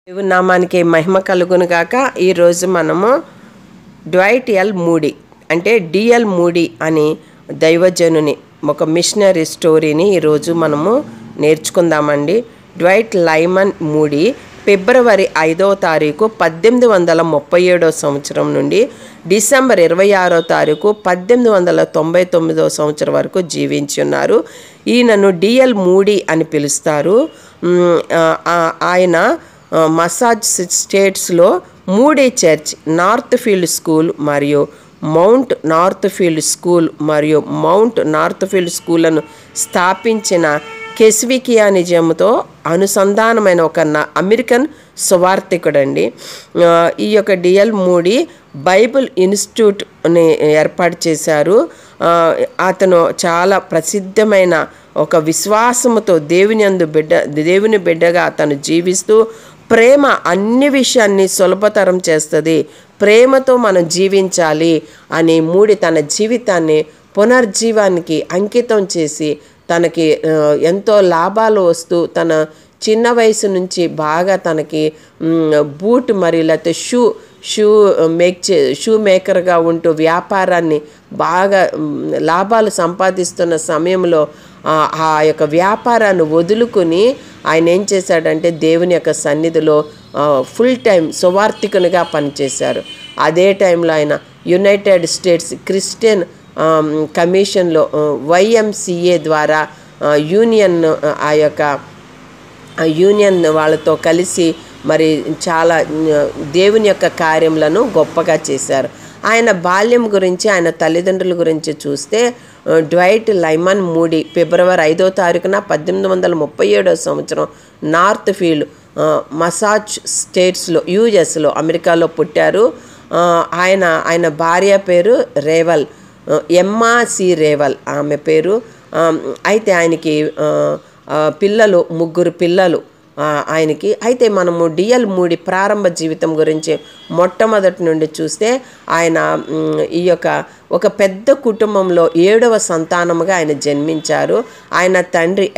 దేవుని నామానికి మహిమ కలుగును గాక. ఈరోజు మనము డ్వైట్ ఎల్ మూడీ అంటే డిఎల్ మూడీ అని దైవజనుని ఒక మిషనరీ స్టోరీని ఈరోజు మనము నేర్చుకుందామండి. డ్వైట్ లైమన్ మూడీ ఫిబ్రవరి 5వ తారీఖు 1837 సంవత్సరం నుండి డిసెంబర్ 26వ తారీఖు 1899 సంవత్సరం వరకు జీవించి ఉన్నారు. ఈయనను డిఎల్ మూడీ అని పిలుస్తారు. ఆయన మసాచుసెట్స్లో Moody Church, Northfield School మరియు మౌంట్ నార్త్ ఫీల్డ్ స్కూల్ మరియు మౌంట్ నార్త్ ఫీల్డ్ స్కూళ్లను స్థాపించిన కెస్వికియానిజంతో అనుసంధానమైన ఒక అమెరికన్ సువార్థికుడండి. ఈ యొక్క డిఎల్ మూడీ బైబిల్ ఇన్స్టిట్యూట్ని ఏర్పాటు చేశారు. అతను చాలా ప్రసిద్ధమైన ఒక విశ్వాసముతో దేవుని బిడ్డగా అతను జీవిస్తూ ప్రేమ అన్ని విషయాన్ని సులభతరం చేస్తుంది, ప్రేమతో మనం జీవించాలి అని మూడీ తన జీవితాన్ని పునర్జీవానికి అంకితం చేసి తనకి ఎంతో లాభాలు వస్తూ తన చిన్న వయసు నుంచి బాగా తనకి బూట్ మరి లేకపోతే షూ మేకర్గా ఉంటూ వ్యాపారాన్ని బాగా లాభాలు సంపాదిస్తున్న సమయంలో ఆ యొక్క వ్యాపారాన్ని వదులుకుని ఆయన ఏం చేశాడంటే దేవుని యొక్క సన్నిధిలో ఫుల్ టైం సువార్థికునిగా పనిచేశారు. అదే టైంలో ఆయన యునైటెడ్ స్టేట్స్ క్రిస్టియన్ కమిషన్లో YMCA ద్వారా యూనియన్ వాళ్ళతో కలిసి మరి చాలా దేవుని యొక్క కార్యములను గొప్పగా చేశారు. ఆయన బాల్యం గురించి, ఆయన తల్లిదండ్రుల గురించి చూస్తే డ్వైట్ లైమన్ మూడీ ఫిబ్రవరి 5వ తారీఖున 1837 సంవత్సరం నార్త్ ఫీల్డ్ మసాచుసెట్స్లో USలో అమెరికాలో పుట్టారు. ఆయన భార్య పేరు రేవల్, ఎమ్మా సి రేవల్ ఆమె పేరు. అయితే ఆయనకి ముగ్గురు పిల్లలు ఆయనకి. అయితే మనము డిఎల్ మూడీ ప్రారంభ జీవితం గురించి మొట్టమొదటి నుండి చూస్తే ఆయన ఈ యొక్క ఒక పెద్ద కుటుంబంలో 7వ సంతానముగా ఆయన జన్మించారు. ఆయన తండ్రి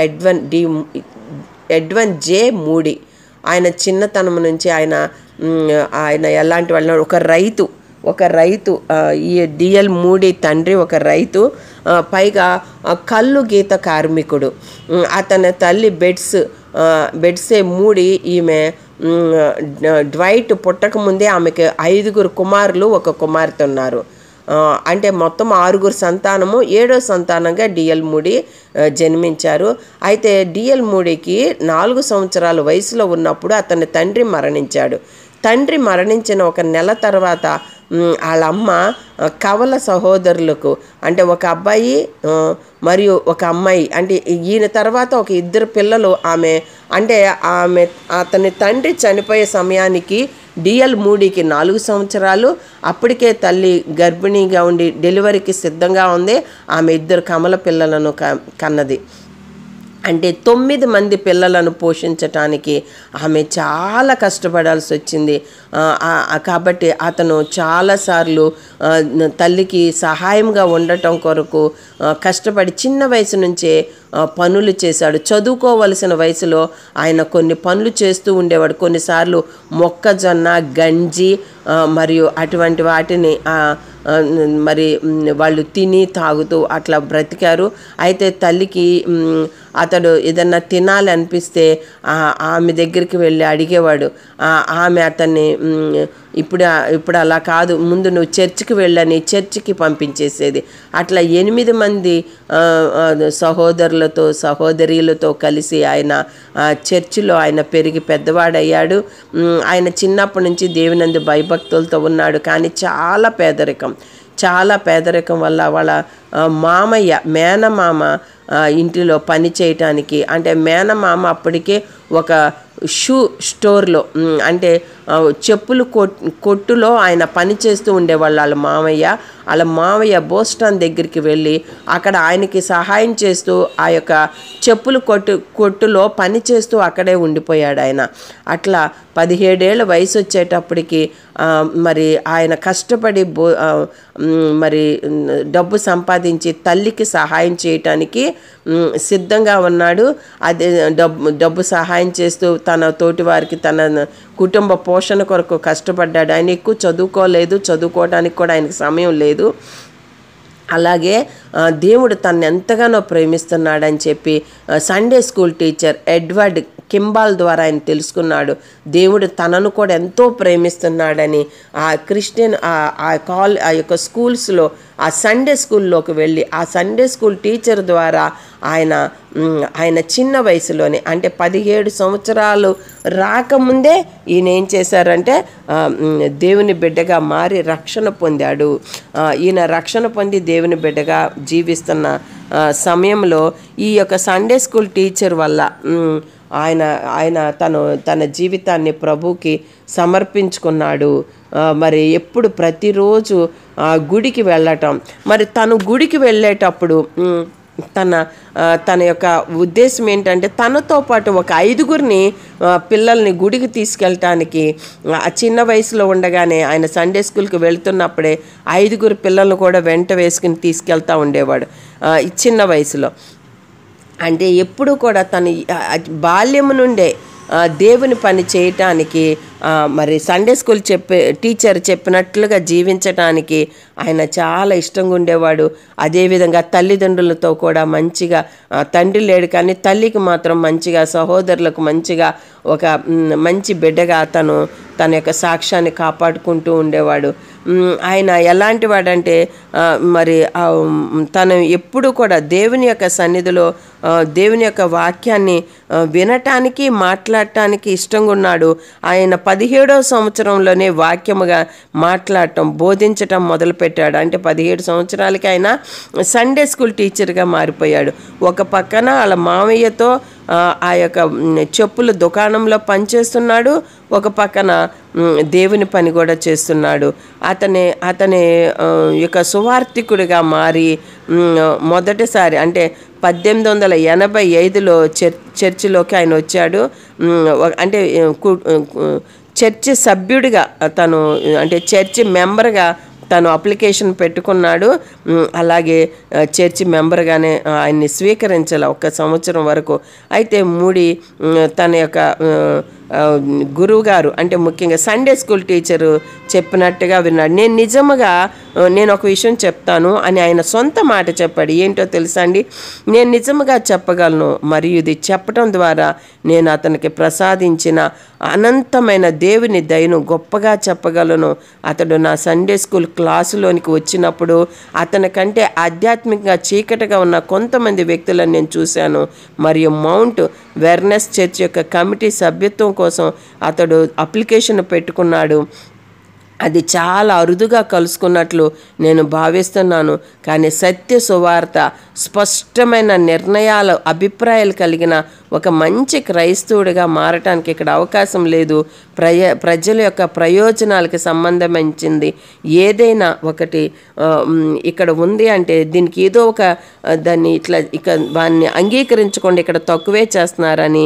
ఎడ్వన్ జే మూడీ. ఆయన చిన్నతనం నుంచి ఆయన ఎలాంటి వాళ్ళు, ఒక రైతు ఈ డిఎల్ మూడీ తండ్రి ఒక రైతు, పైగా కల్లు గీత కార్మికుడు. అతని తల్లి బెట్సే మూడీ. ఈమె డ్వైట్ పుట్టకముందే ఆమెకి 5 కుమారులు, 1 కుమార్తె ఉన్నారు. అంటే మొత్తం 6 సంతానము. 7వ సంతానంగా డిఎల్ మూడీ జన్మించారు. అయితే డిఎల్ మూడీకి 4 సంవత్సరాల వయసులో ఉన్నప్పుడు అతని తండ్రి మరణించాడు. తండ్రి మరణించిన 1 నెల తర్వాత వాళ్ళ అమ్మ కవల సహోదరులకు, అంటే ఒక అబ్బాయి మరియు ఒక అమ్మాయి, అంటే ఈయన తర్వాత ఒక 2 పిల్లలు అతని తండ్రి చనిపోయే సమయానికి డిఎల్ మూడీకి 4 సంవత్సరాలు. అప్పటికే తల్లి గర్భిణీగా ఉండి డెలివరీకి సిద్ధంగా ఉంది. ఆమె 2 కమల పిల్లలను కన్నది. అంటే 9 మంది పిల్లలను పోషించటానికి ఆమె చాలా కష్టపడాల్సి వచ్చింది. కాబట్టి అతను చాలాసార్లు తల్లికి సహాయంగా ఉండటం కొరకు కష్టపడి చిన్న వయసు నుంచే పనులు చేశాడు. చదువుకోవలసిన వయసులో ఆయన కొన్ని పనులు చేస్తూ ఉండేవాడు. కొన్నిసార్లు మొక్కజొన్న, గంజి మరియు అటువంటి వాటిని మరి వాళ్ళు తిని తాగుతూ అట్లా బ్రతికారు. అయితే తల్లికి అతడు ఏదన్నా తినాలి అనిపిస్తే ఆమె దగ్గరికి వెళ్ళి అడిగేవాడు. ఆమె అతన్ని ఇప్పుడు అలా కాదు, ముందు నువ్వు చర్చికి వెళ్ళని చర్చికి పంపించేసేది. అట్లా 8 మంది సహోదరులతో కలిసి ఆయన చర్చిలో ఆయన పెరిగి పెద్దవాడయ్యాడు. ఆయన చిన్నప్పటి నుంచి దేవునందు భయభక్తులతో ఉన్నాడు. కానీ చాలా పేదరికం వల్ల వాళ్ళ మేనమామ ఇంటిలో పని చేయటానికి, అంటే మేనమామ అప్పటికే ఒక షూ స్టోర్లో, అంటే చెప్పులు కొట్టులో ఆయన పని చేస్తూ ఉండేవాళ్ళు. వాళ్ళ మామయ్య బోస్టన్ దగ్గరికి వెళ్ళి అక్కడ ఆయనకి సహాయం చేస్తూ ఆ యొక్క చెప్పులు కొట్టులో పని చేస్తూ అక్కడే ఉండిపోయాడు ఆయన. అట్లా 17 ఏళ్ళ వయసు వచ్చేటప్పటికి మరి ఆయన కష్టపడి మరి డబ్బు సంపాదించి తల్లికి సహాయం చేయటానికి సిద్ధంగా ఉన్నాడు. అదే డబ్బు సహాయం చేస్తూ తన తోటి వారికి తన కుటుంబ పోషణ కొరకు కష్టపడ్డాడు. ఆయన ఎక్కువ చదువుకోలేదు, చదువుకోవడానికి కూడా ఆయనకు సమయం లేదు. అలాగే దేవుడు తనని ఎంతగానో ప్రేమిస్తున్నాడని చెప్పి Sunday school teacher Edward Kimball ద్వారా ఆయన తెలుసుకున్నాడు. దేవుడు తనను కూడా ఎంతో ప్రేమిస్తున్నాడని ఆ క్రిస్టియన్ ఆ యొక్క స్కూల్స్లో ఆ సండే స్కూల్లోకి వెళ్ళి ఆ సండే స్కూల్ టీచర్ ద్వారా ఆయన చిన్న వయసులోనే అంటే 17 సంవత్సరాలు రాకముందే ఈయన ఏం చేశారంటే దేవుని బిడ్డగా మారి రక్షణ పొందాడు. ఈయన రక్షణ పొంది దేవుని బిడ్డగా జీవిస్తున్న సమయంలో ఈ యొక్క సండే స్కూల్ టీచర్ వల్ల ఆయన తన జీవితాన్ని ప్రభువుకి సమర్పించుకున్నాడు. మరి ఎప్పుడు ప్రతిరోజు గుడికి వెళ్ళటం, మరి తను గుడికి వెళ్ళేటప్పుడు తన యొక్క ఉద్దేశం ఏంటంటే తనతో పాటు ఒక 5గురిని పిల్లల్ని గుడికి తీసుకెళ్ళటానికి ఆ చిన్న వయసులో ఉండగానే ఆయన సండే స్కూల్కి వెళ్తున్నప్పుడే 5గురు పిల్లలను కూడా వెంట వేసుకుని తీసుకెళ్తూ ఉండేవాడు చిన్న వయసులో. అంటే ఎప్పుడు కూడా తను బాల్యము నుండే దేవుని పని చేయటానికి మరి సండే స్కూల్ టీచర్ చెప్పినట్లుగా జీవించటానికి ఆయన చాలా ఇష్టంగా ఉండేవాడు. అదేవిధంగా తల్లిదండ్రులతో కూడా మంచిగా, తండ్రి లేడు కానీ తల్లికి మాత్రం మంచిగా, సహోదరులకు మంచిగా ఒక మంచి బిడ్డగా తన యొక్క సాక్ష్యాన్ని కాపాడుకుంటూ ఉండేవాడు. ఆయన ఎలాంటి వాడంటే మరి తను ఎప్పుడు కూడా దేవుని యొక్క సన్నిధిలో దేవుని యొక్క వాక్యాన్ని వినటానికి మాట్లాడటానికి ఇష్టంగా ఉన్నాడు. ఆయన 17వ సంవత్సరంలోనే వాక్యముగా మాట్లాడటం, బోధించటం మొదలుపెట్టాడు. అంటే 17 సంవత్సరాలకి ఆయన సండే స్కూల్ టీచర్గా మారిపోయాడు. ఒక పక్కన వాళ్ళ మామయ్యతో ఆ యొక్క చెప్పుల దుకాణంలో ఒక పక్కన దేవుని పని కూడా చేస్తున్నాడు. అతని యొక్క సువార్థికుడిగా మారి మొదటిసారి అంటే 1885లో చర్చిలోకి ఆయన వచ్చాడు. అంటే చర్చి సభ్యుడిగా అంటే చర్చి మెంబర్గా తను అప్లికేషన్ పెట్టుకున్నాడు. అలాగే చర్చి మెంబర్గానే ఆయన్ని స్వీకరించాలి 1 సంవత్సరం వరకు. అయితే తన యొక్క గురువు గారు అంటే ముఖ్యంగా సండే స్కూల్ టీచరు చెప్పినట్టుగా విన్నాడు. నేను ఒక విషయం చెప్తాను అని ఆయన సొంత మాట చెప్పాడు. ఏంటో తెలుసా అండి? నేను నిజముగా చెప్పగలను, మరియు ఇది చెప్పడం ద్వారా నేను అతనికి ప్రసాదించిన అనంతమైన దేవుని దయను గొప్పగా చెప్పగలను. అతడు నా సండే స్కూల్ క్లాసులోనికి వచ్చినప్పుడు అతని కంటే ఆధ్యాత్మికంగా చీకటిగా ఉన్న కొంతమంది వ్యక్తులను నేను చూశాను. మరియు మౌంట్ వెర్నెస్ చర్చ్ యొక్క కమిటీ సభ్యత్వం కోసం అతడు అప్లికేషన్ పెట్టుకున్నాడు. అది చాలా అరుదుగా కలుసుకున్నట్లు నేను భావిస్తున్నాను. కానీ సత్య సువార్త, స్పష్టమైన నిర్ణయాలు, అభిప్రాయాలు కలిగిన ఒక మంచి క్రైస్తవుడిగా మారటానికి ఇక్కడ అవకాశం లేదు. ప్రజల యొక్క ప్రయోజనాలకు సంబంధించింది ఏదైనా ఒకటి ఇక్కడ ఉంది అంటే దీనికి ఏదో దాన్ని దాన్ని అంగీకరించకుండా ఇక్కడ తక్కువే చేస్తున్నారని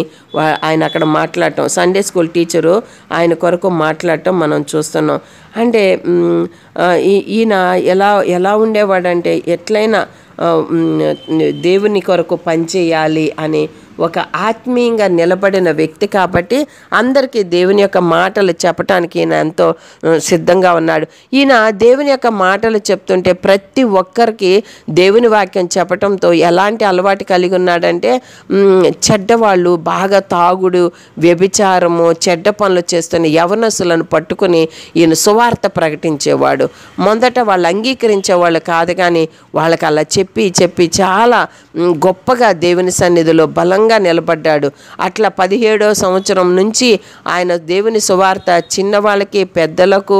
ఆయన అక్కడ మాట్లాడటం, సండే స్కూల్ టీచరు ఆయన కొరకు మాట్లాడటం మనం చూస్తున్నాం. అంటే ఈయన ఎలా ఉండేవాడంటే ఎట్లయినా దేవుని కొరకు పనిచేయాలి అని ఒక ఆత్మీయంగా నిలబడిన వ్యక్తి కాబట్టి అందరికీ దేవుని యొక్క మాటలు చెప్పటానికి ఈయన ఎంతో సిద్ధంగా ఉన్నాడు. ఈయన దేవుని యొక్క మాటలు చెప్తుంటే ప్రతి ఒక్కరికి దేవుని వాక్యం చెప్పటంతో ఎలాంటి అలవాటు కలిగి ఉన్నాడంటే చెడ్డవాళ్ళు, బాగా తాగుడు, వ్యభిచారము, చెడ్డ పనులు చేస్తున్న యవనస్తులను పట్టుకుని ఈయన సువార్త ప్రకటించేవాడు. మొదట వాళ్ళు అంగీకరించేవాళ్ళు కాదు, కానీ వాళ్ళకి అలా చెప్పి చాలా గొప్పగా దేవుని సన్నిధిలో బలంగా నిలబడ్డాడు. అట్లా 17వ సంవత్సరం నుంచి ఆయన దేవుని సువార్త చిన్నవాళ్ళకి, పెద్దలకు,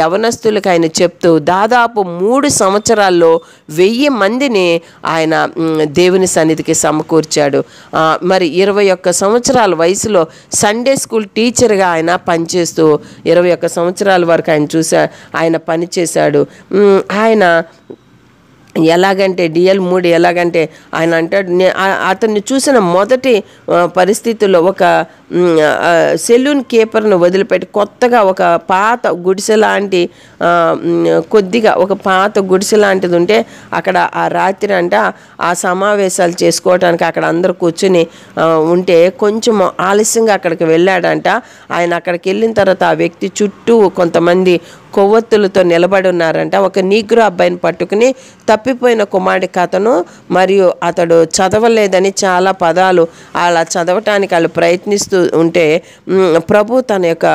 యవనస్తులకు ఆయన చెప్తూ దాదాపు 3 సంవత్సరాల్లో 1000 మందిని ఆయన దేవుని సన్నిధికి సమకూర్చాడు. మరి 21 సంవత్సరాల వయసులో సండే స్కూల్ టీచర్గా ఆయన పనిచేస్తూ 21 సంవత్సరాల వరకు ఆయన పనిచేశాడు. ఆయన ఎలాగంటే డిఎల్ మూడి ఎలాగంటే ఆయన అంటాడు, అతన్ని చూసిన మొదటి పరిస్థితుల్లో ఒక సెలూన్ కీపర్ను వదిలిపెట్టి కొత్తగా ఒక పాత గుడిసె లాంటి కొద్దిగా ఒక పాత గుడిసె లాంటిది ఉంటే అక్కడ ఆ రాత్రి అంట ఆ సమావేశాలు చేసుకోవడానికి అక్కడ అందరూ కూర్చుని ఉంటే కొంచెం ఆలస్యంగా అక్కడికి వెళ్ళాడంట. ఆయన అక్కడికి వెళ్ళిన తర్వాత ఆ వ్యక్తి చుట్టూ కొంతమంది కొవ్వొత్తులతో నిలబడి ఉన్నారంట. ఒక నీగ్రో అబ్బాయిని పట్టుకుని తప్పిపోయిన కుమారుడి కథను మరియు అతడు చదవలేదని చాలా పదాలు అలా చదవటానికి వాళ్ళు ప్రయత్నిస్తూ ఉంటే ప్రభు తన యొక్క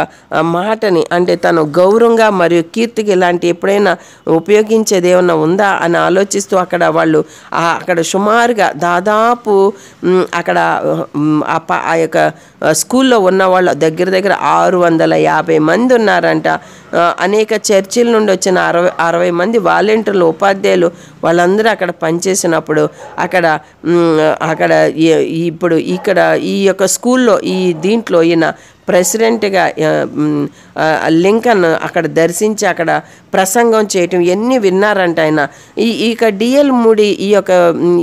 మాటని అంటే తను గౌరవంగా మరియు కీర్తికి ఇలాంటి ఎప్పుడైనా ఉపయోగించేది ఏమన్నా ఉందా అని ఆలోచిస్తూ అక్కడ సుమారుగా దాదాపు అక్కడ ఆ యొక్క స్కూల్లో ఉన్న వాళ్ళు దగ్గర 650 మంది ఉన్నారంట. అనేక చర్చిల నుండి వచ్చిన 60 మంది వాలంటీర్లు, ఉపాధ్యాయులు వాళ్ళందరూ అక్కడ పనిచేసినప్పుడు ఇప్పుడు ఇక్కడ ఈ యొక్క స్కూల్లో దీంట్లో ఈయన ప్రెసిడెంట్గా లింకన్ అక్కడ దర్శించి అక్కడ ప్రసంగం చేయటం ఇవన్నీ విన్నారంట ఆయన. ఇక డిఎల్ మూడి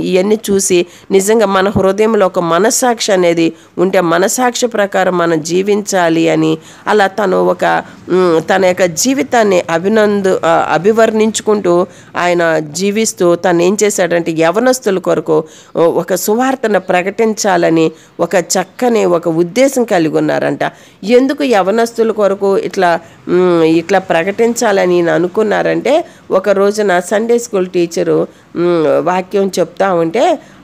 ఇవన్నీ చూసి నిజంగా మన హృదయంలో ఒక మనస్సాక్షి అనేది ఉంటే మనస్సాక్షి ప్రకారం మనం జీవించాలి అని అలా తన యొక్క జీవితాన్ని అభివర్ణించుకుంటూ ఆయన జీవిస్తూ తను ఏం చేశాడంటే యవనస్తుల కొరకు ఒక సువార్తను ప్రకటించాలని ఒక చక్కని ఒక ఉద్దేశం కలిగి ఉన్నారంట. ఎందుకు యవనస్తుల కొరకు ఇట్లా ప్రకటించాలని అనుకున్నారంటే ఒక రోజున సండే స్కూల్ టీచరు వాక్యం చెప్తా ఉంటే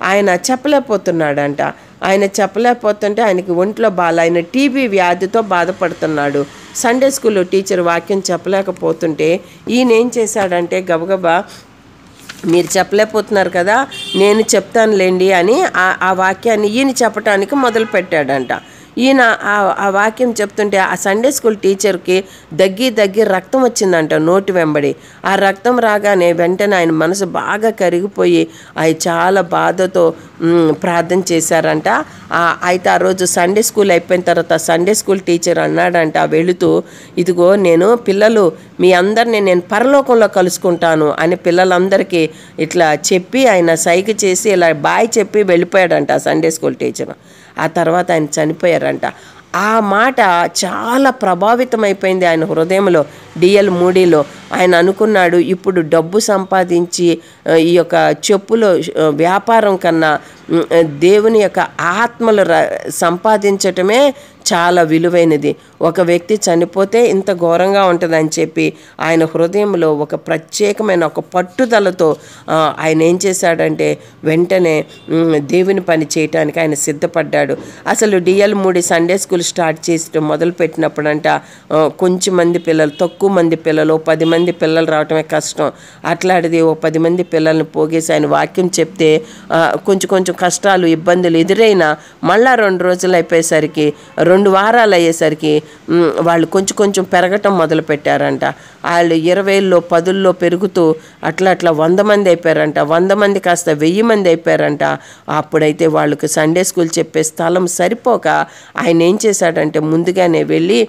ఆయన చెప్పలేకపోతున్నాడంట. ఆయన చెప్పలేకపోతుంటే ఆయనకి ఒంట్లో ఆయన టీబీ వ్యాధితో బాధపడుతున్నాడు. సండే స్కూల్లో టీచర్ వాక్యం చెప్పలేకపోతుంటే ఈయన ఏం చేశాడంటే గబగబా మీరు చెప్పలేకపోతున్నారు కదా నేను చెప్తానులేండి అని ఆ వాక్యాన్ని ఈయన చెప్పడానికి మొదలు పెట్టాడంట. ఈయన ఆ వాక్యం చెప్తుంటే ఆ సండే స్కూల్ టీచర్కి దగ్గి రక్తం వచ్చిందంట నోటి వెంబడి. ఆ రక్తం రాగానే వెంటనే ఆయన మనసు బాగా కరిగిపోయి ఆయన చాలా బాధతో ప్రార్థన చేశారంట. అయితే ఆ రోజు సండే స్కూల్ అయిపోయిన తర్వాత సండే స్కూల్ టీచర్ అన్నాడంట వెళుతూ, ఇదిగో పిల్లలు మీ అందరినీ నేను పరలోకంలో కలుసుకుంటాను అని పిల్లలందరికీ ఇట్లా చెప్పి ఆయన సైగ చేసి ఇలా బాయ్ చెప్పి వెళ్ళిపోయాడంట సండే స్కూల్ టీచర్. ఆ తర్వాత ఆయన చనిపోయారంట. ఆ మాట చాలా ప్రభావితమైపోయింది ఆయన హృదయంలో. డిఎల్ మూడీలో ఆయన అనుకున్నాడు, ఇప్పుడు డబ్బు సంపాదించి ఈ యొక్క చెప్పులో వ్యాపారం కన్నా దేవుని యొక్క ఆత్మలు సంపాదించటమే చాలా విలువైనది. ఒక వ్యక్తి చనిపోతే ఇంత ఘోరంగా ఉంటుందని చెప్పి ఆయన హృదయంలో ఒక ప్రత్యేకమైన ఒక పట్టుదలతో ఆయన ఏం చేశాడంటే వెంటనే దేవుని పని చేయటానికి ఆయన సిద్ధపడ్డాడు. అసలు డిఎల్ మూడి సండే స్కూల్ స్టార్ట్ చేసి మొదలుపెట్టినప్పుడంట కొంచెం మంది పిల్లలు, తక్కువ మంది పిల్లలు, 10 మంది పిల్లలు రావటమే కష్టం. అట్లాంటిది 10 మంది పిల్లల్ని పోగేసి ఆయన వాక్యం చెప్తే కొంచెం కష్టాలు ఇబ్బందులు ఎదురైనా మళ్ళా 2 రోజులు అయిపోయేసరికి 2 వారాలు అయ్యేసరికి వాళ్ళు కొంచెం పెరగటం మొదలు పెట్టారంట. వాళ్ళు 20లో 10లో పెరుగుతూ అట్లా 100 మంది అయిపోయారంట. 100 మంది కాస్త 1000 మంది అయిపోయారంట. అప్పుడైతే వాళ్ళకి సండే స్కూల్ చెప్పే స్థలం సరిపోక ఆయన ఏం చేశాడంటే ముందుగానే వెళ్ళి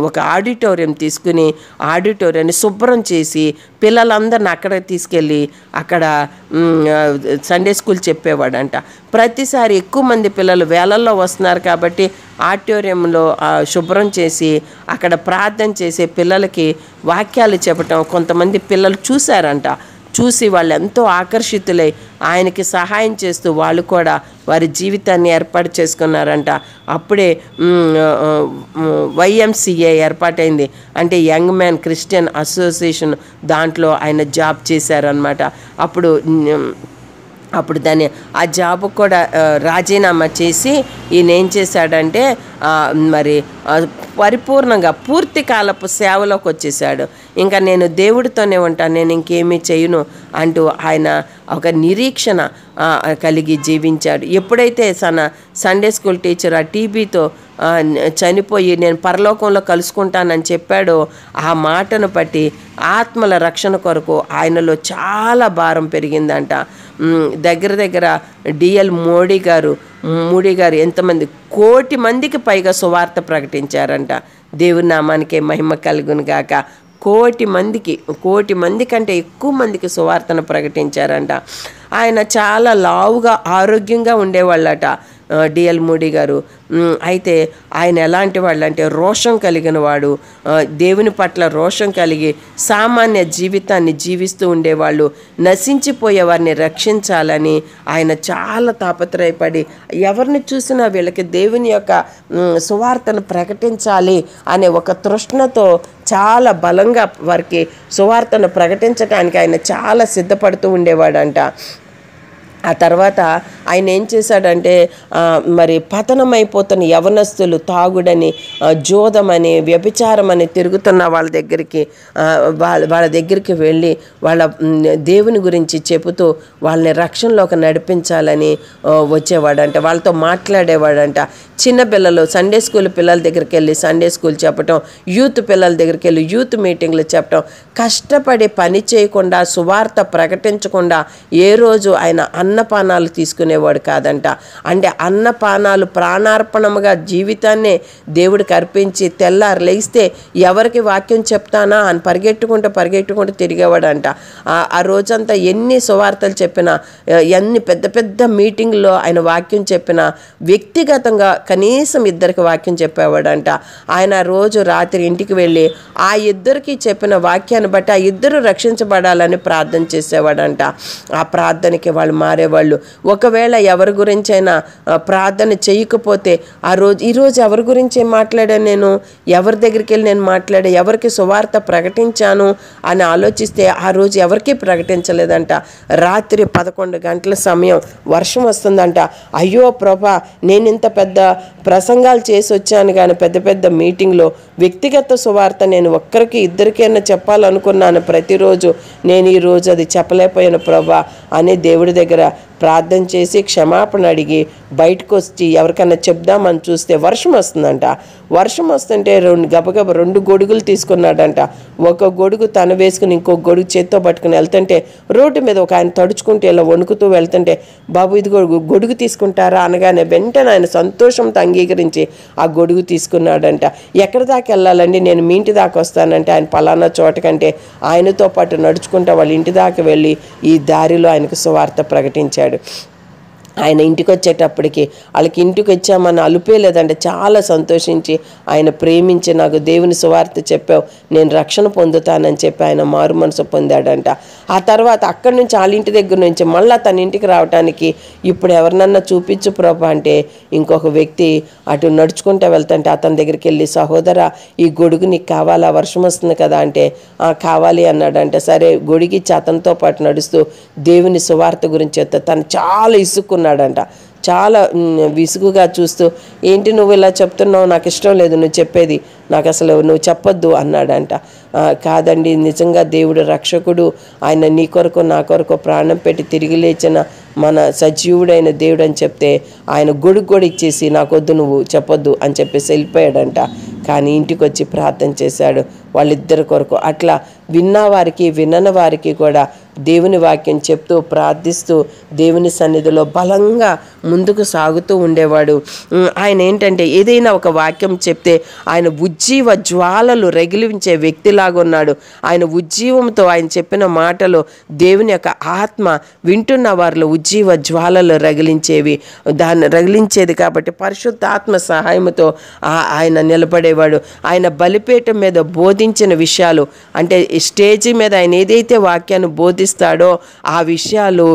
ఒక ఆడిటోరియం తీసుకుని ఆడిటోరియాన్ని శుభ్రం చేసి పిల్లలందరిని అక్కడ తీసుకెళ్ళి అక్కడ సండే స్కూల్ చెప్పేవాడంట. ప్రతిసారి ఎక్కువ మంది పిల్లలు వేలల్లో వస్తున్నారు కాబట్టి ఆడిటోరియంలో శుభ్రం చేసి అక్కడ ప్రార్థన చేసే పిల్లలకి వాక్యాలు చెప్పటం కొంతమంది పిల్లలు చూశారంట. చూసి వాళ్ళు ఎంతో ఆకర్షితులై ఆయనకి సహాయం చేస్తూ వాళ్ళు కూడా వారి జీవితాన్ని ఏర్పాటు చేసుకున్నారంట. అప్పుడే YMCA ఏర్పాటైంది, అంటే యంగ్ మ్యాన్ క్రిస్టియన్ అసోసియేషన్. దాంట్లో ఆయన జాబ్ చేశారనమాట. అప్పుడు ఆ జాబ్ కూడా రాజీనామా చేసి ఈయన ఏం చేశాడంటే మరి పరిపూర్ణంగా పూర్తి కాలపు సేవలోకి వచ్చేసాడు. ఇంకా నేను దేవుడితోనే ఉంటాను, నేను ఇంకేమీ చేయను అంటూ ఆయన ఒక నిరీక్షణ కలిగి జీవించాడు. ఎప్పుడైతే సండే స్కూల్ టీచర్ ఆ టీబీతో చనిపోయి నేను పరలోకంలో కలుసుకుంటానని చెప్పాడో ఆ మాటను బట్టి ఆత్మల రక్షణ కొరకు ఆయనలో చాలా భారం పెరిగిందంట. దగ్గర డిఎల్ మూడి గారు ఎంతమంది 1,000,000 మందికి పైగా సువార్త ప్రకటించారంట. దేవుని నామానికే మహిమ కలుగును గాక. కోటి మంది కంటే ఎక్కువ మందికి సువార్తను ప్రకటించారంట. ఆయన చాలా లావుగా ఆరోగ్యంగా ఉండేవాళ్ళట డిఎల్ మూడీ గారు. అయితే ఆయన ఎలాంటి వాళ్ళు అంటే రోషం కలిగిన వాడు, దేవుని పట్ల రోషం కలిగి సామాన్య జీవితాన్ని జీవిస్తూ ఉండేవాళ్ళు. నశించిపోయే వారిని రక్షించాలని ఆయన చాలా తాపత్రయపడి ఎవరిని చూసినా వీళ్ళకి దేవుని యొక్క సువార్తను ప్రకటించాలి అనే ఒక తృష్ణతో చాలా బలంగా వారికి సువార్తను ప్రకటించడానికి ఆయన చాలా సిద్ధపడుతూ ఉండేవాడంట. ఆ తర్వాత ఆయన ఏం చేశాడంటే మరి పతనమైపోతున్న యవనస్తులు తాగుడని, జోదమని, వ్యభిచారమని తిరుగుతున్న వాళ్ళ దగ్గరికి వెళ్ళి వాళ్ళ దేవుని గురించి చెబుతూ వాళ్ళని రక్షణలోకి నడిపించాలని వచ్చేవాడంట. వాళ్ళతో మాట్లాడేవాడంట. చిన్న పిల్లలు సండే స్కూల్ పిల్లల దగ్గరికి వెళ్ళి సండే స్కూల్ చెప్పటం, యూత్ పిల్లల దగ్గరికి వెళ్ళి యూత్ మీటింగ్లు చెప్పటం. కష్టపడి పని చేయకుండా సువార్త ప్రకటించకుండా ఏ రోజు ఆయన అన్నపానాలు తీసుకునేవాడు కాదంట. అంటే అన్నపానాలు ప్రాణార్పణముగా జీవితాన్నే దేవుడికి అర్పించి తెల్లారు లేస్తే ఎవరికి వాక్యం చెప్తానా అని పరిగెట్టుకుంటూ తిరిగేవాడంట. ఆ రోజంతా ఎన్ని సువార్తలు చెప్పినా, ఎన్ని పెద్ద పెద్ద మీటింగ్లో ఆయన వాక్యం చెప్పినా వ్యక్తిగతంగా కనీసం ఇద్దరికి వాక్యం చెప్పేవాడంట. ఆయన రోజు రాత్రి ఇంటికి వెళ్ళి ఆ ఇద్దరికి చెప్పిన వాక్యాన్ని బట్టి ఆ ఇద్దరు రక్షించబడాలని ప్రార్థన చేసేవాడంట. ఆ ప్రార్థనకి వాళ్ళు మారేవాళ్ళు. ఒకవేళ ఎవరి గురించైనా ప్రార్థన చేయకపోతే ఈరోజు ఎవరి గురించి ఏం మాట్లాడాను, నేను ఎవరి దగ్గరికి వెళ్ళి నేను మాట్లాడా, ఎవరికి సువార్త ప్రకటించాను అని ఆలోచిస్తే ఆ రోజు ఎవరికి ప్రకటించలేదంట. రాత్రి 11 గంటల సమయం వర్షం వస్తుందంట. అయ్యో ప్రభా, నేను ఇంత పెద్ద ప్రసంగాలు చేసి వచ్చాను కానీ పెద్ద పెద్ద మీటింగ్లో వ్యక్తిగత సువార్త నేను ఒక్కరికి ఇద్దరికైనా చెప్పాలనుకున్నాను ప్రతిరోజు, నేను ఈరోజు అది చెప్పలేకపోయాను ప్రభా అని దేవుడి దగ్గర ప్రార్థన చేసి క్షమాపణ అడిగి బయటకు వచ్చి ఎవరికైనా చెప్దామని చూస్తే వర్షం వస్తుందంట. వర్షం వస్తుంటే గబగబ 2 గొడుగులు తీసుకున్నాడంట. ఒక గొడుగు తను వేసుకుని ఇంకో గొడుగు చేత్తో పట్టుకుని వెళ్తుంటే రోడ్డు మీద ఒక ఆయన తడుచుకుంటూ ఇలా వణుకుతూ వెళ్తుంటే, బాబు ఇది గొడుగు తీసుకుంటారా అనగానే వెంటనే ఆయన సంతోషంతో అంగీకరించి ఆ గొడుగు తీసుకున్నాడంట. ఎక్కడి దాకా వెళ్ళాలండి, నేను మీ ఇంటి దాకా వస్తానంటే ఆయన పలానా చోటకంటే ఆయనతో పాటు నడుచుకుంటూ వాళ్ళ ఇంటి దాకా వెళ్ళి ఈ దారిలో ఆయనకు సువార్త ప్రకటించాడు. ఆయన ఇంటికి వచ్చేటప్పటికి వాళ్ళకి ఇంటికి వచ్చామని అలుపే లేదంటే చాలా సంతోషించి ఆయన ప్రేమించి నాకు దేవుని సువార్త చెప్పావు, నేను రక్షణ పొందుతానని చెప్పి ఆయన మారు మనసు పొందాడంట. ఆ తర్వాత అక్కడి నుంచి వాళ్ళ ఇంటి దగ్గర నుంచి మళ్ళీ తన ఇంటికి రావడానికి ఇప్పుడు ఎవరినన్నా చూపించు ప్రభా అంటే ఇంకొక వ్యక్తి అటు నడుచుకుంటూ వెళ్తుంటే అతని దగ్గరికి వెళ్ళి, సహోదరా ఈ గొడుగు నీకు కావాలా, వర్షం వస్తుంది కదా అంటే కావాలి అన్నాడంట. సరే గొడుగిచ్చి అతనితో పాటు నడుస్తూ దేవుని సువార్త గురించి చెప్తే తను చాలా ఇసుక్కున్నాడంట. చాలా విసుగుగా చూస్తూ, ఏంటి నువ్వు ఇలా చెప్తున్నావు, నాకు ఇష్టం లేదు నువ్వు చెప్పేది, నాకు అసలు నువ్వు చెప్పొద్దు అన్నాడంట. కాదండి, నిజంగా దేవుడు రక్షకుడు, ఆయన నీ కొరకు నా కొరకు ప్రాణం పెట్టి తిరిగి లేచిన మన సజీవుడైన దేవుడు అని చెప్తే ఆయన గొడుగు ఇచ్చేసి నాకొద్దు నువ్వు చెప్పొద్దు అని చెప్పేసి వెళ్ళిపోయాడంట. కానీ ఇంటికి వచ్చి ప్రార్థన చేశాడు వాళ్ళిద్దరి కొరకు. అట్లా విన్నవారికి వినని వారికి కూడా దేవుని వాక్యం చెప్తూ ప్రార్థిస్తూ దేవుని సన్నిధిలో బలంగా ముందుకు సాగుతూ ఉండేవాడు. ఆయన ఏంటంటే ఏదైనా ఒక వాక్యం చెప్తే ఆయన ఉజ్జీవ జ్వాలలు రగిలించే వ్యక్తిలాగా ఉన్నాడు. ఆయన ఉజ్జీవంతో ఆయన చెప్పిన మాటలు దేవుని యొక్క ఆత్మ వింటున్న వారిలో ఉజ్జీవ జ్వాలలు రగిలించేది కాబట్టి పరిశుద్ధ ఆత్మ సహాయంతో ఆయన నిలబడేవాడు. ఆయన బలిపీఠం మీద బోధించిన విషయాలు అంటే స్టేజీ మీద ఆయన ఏదైతే వాక్యాన్ని బోధిస్తాడో ఆ విషయాలు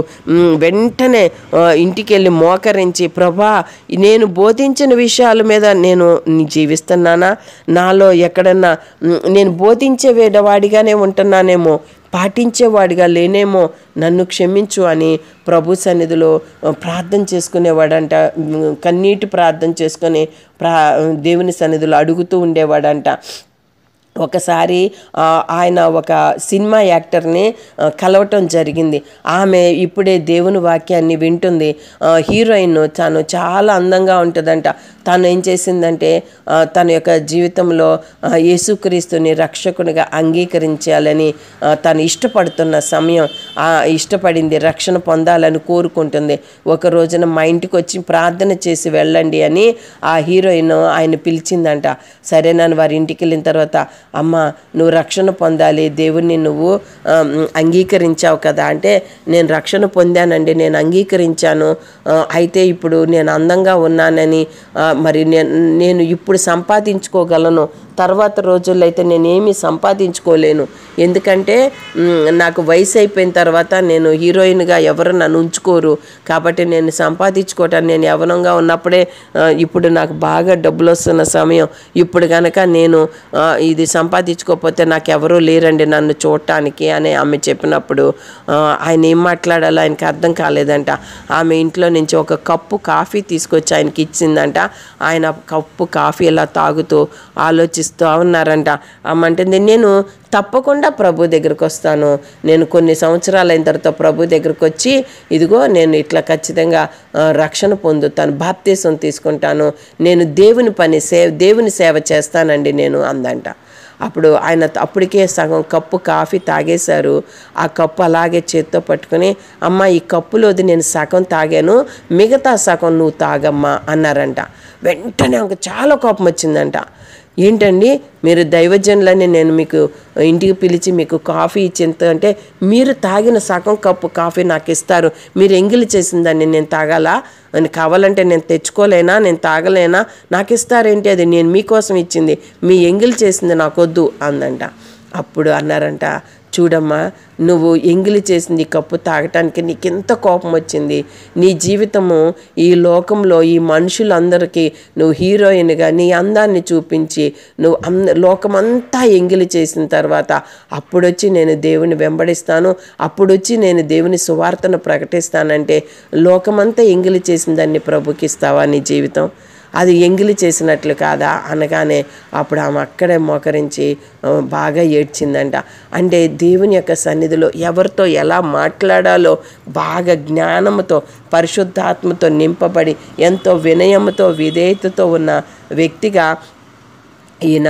వెంటనే ఇంటికి వెళ్ళి మోకరించి, ప్రభా నేను బోధించిన విషయాల మీద నేను జీవిస్తున్నానా, నాలో ఎక్కడన్నా నేను బోధించేవాడిగానే ఉంటున్నానేమో, పాటించేవాడిగా లేనేమో, నన్ను క్షమించు అని ప్రభు సన్నిధిలో ప్రార్థన చేసుకునేవాడంట. కన్నీటి ప్రార్థన చేసుకొని దేవుని సన్నిధిలో అడుగుతూ ఉండేవాడంట. ఒకసారి ఆయన ఒక సినిమా యాక్టర్ని కలవటం జరిగింది. ఆమె ఇప్పుడే దేవుని వాక్యాన్ని వింటుంది. హీరోయిన్ తను చాలా అందంగా ఉంటుందంట. తను ఏం చేసిందంటే తన యొక్క జీవితంలో యేసుక్రీస్తుని రక్షకునిగా అంగీకరించాలని తను ఇష్టపడుతున్న సమయం, ఇష్టపడింది, రక్షణ పొందాలని కోరుకుంటుంది. ఒక రోజున మా ఇంటికి వచ్చి ప్రార్థన చేసి వెళ్ళండి అని ఆ హీరోయిన్ ఆయన పిలిచిందంట. సరేనని వారి ఇంటికి వెళ్ళిన తర్వాత అమ్మ నువ్వు రక్షణ పొందాలి, దేవుణ్ణి నువ్వు అంగీకరించావు కదా అంటే, నేను రక్షణ పొందానండి, నేను అంగీకరించాను, అయితే ఇప్పుడు నేను అందంగా ఉన్నానని మరి నేను ఇప్పుడు సంపాదించుకోగలను, తర్వాత రోజుల్లో అయితే నేనేమీ సంపాదించుకోలేను, ఎందుకంటే నాకు వయసు అయిపోయిన తర్వాత నేను హీరోయిన్గా ఎవరు నన్ను ఉంచుకోరు, కాబట్టి నేను సంపాదించుకోవటానికి నేను యవ్వనంగా ఉన్నప్పుడే ఇప్పుడు నాకు బాగా డబ్బులు వస్తున్న సమయం, ఇప్పుడు కనుక నేను ఇది సంపాదించుకోకపోతే నాకు ఎవరూ లేరండి నన్ను చూడటానికి అని ఆమె చెప్పినప్పుడు ఆయన ఏం మాట్లాడాలో ఆయనకి అర్థం కాలేదంట. ఆమె ఇంట్లో నుంచి ఒక కప్పు కాఫీ తీసుకొచ్చి ఆయనకి ఇచ్చిందంట. ఆయన కప్పు కాఫీ ఇలా తాగుతూ ఆలోచిస్తూ ఉన్నారంట. అమ్మంటుంది, నేను తప్పకుండా ప్రభు దగ్గరికి వస్తాను, నేను కొన్ని సంవత్సరాలు అయిన తర్వాత ప్రభు దగ్గరికి వచ్చి ఇదిగో నేను ఇట్లా ఖచ్చితంగా రక్షణ పొందుతాను, బాప్తీసం తీసుకుంటాను, నేను దేవుని సేవ చేస్తానండి నేను అందంట. అప్పుడు ఆయన అప్పటికే సగం కప్పు కాఫీ తాగేశారు. ఆ కప్పు అలాగే చేత్తో పట్టుకుని, అమ్మ ఈ కప్పులోది నేను సగం తాగాను, మిగతా సగం నువ్వు తాగమ్మా అన్నారంట. వెంటనే ఆమెకు చాలా కోపం వచ్చిందంట. ఏంటండి మీరు దైవజనులని నేను మీకు ఇంటికి పిలిచి మీకు కాఫీ ఇచ్చేంత అంటే మీరు తాగిన సగం కప్పు కాఫీ నాకు ఇస్తారు, మీరు ఎంగిలి చేసిందాన్ని నేను తాగాలా, అని కావాలంటే నేను తెచ్చుకోలేనా, నేను తాగలేనా, నాకు ఇస్తారేంటి, అది నేను మీకోసం ఇచ్చింది, మీ ఎంగిలి చేసింది నాకొద్దు అందంట. అప్పుడు అన్నారంట, చూడమ్మా నువ్వు ఎంగిలి చేసింది కప్పు తాగటానికి నీకు ఎంత కోపం వచ్చింది, నీ జీవితము ఈ లోకంలో ఈ మనుషులందరికీ నువ్వు హీరోయిన్గా నీ అందాన్ని చూపించి నువ్వు లోకమంతా ఎంగిలి చేసిన తర్వాత అప్పుడొచ్చి నేను దేవుని వెంబడిస్తాను, అప్పుడొచ్చి నేను దేవుని సువార్తను ప్రకటిస్తానంటే లోకమంతా ఎంగిలి చేసిన దాన్ని ప్రభుకి ఇస్తావా నీ జీవితం, అది ఎంగిలి చేసినట్లు కాదా అనగానే అప్పుడు ఆమె అక్కడే మోకరించి బాగా ఏడ్చిందంట. అంటే దేవుని యొక్క సన్నిధిలో ఎవరితో ఎలా మాట్లాడాలో బాగా జ్ఞానంతో పరిశుద్ధాత్మతో నింపబడి ఎంతో వినయంతో విధేయతతో ఉన్న వ్యక్తిగా ఈయన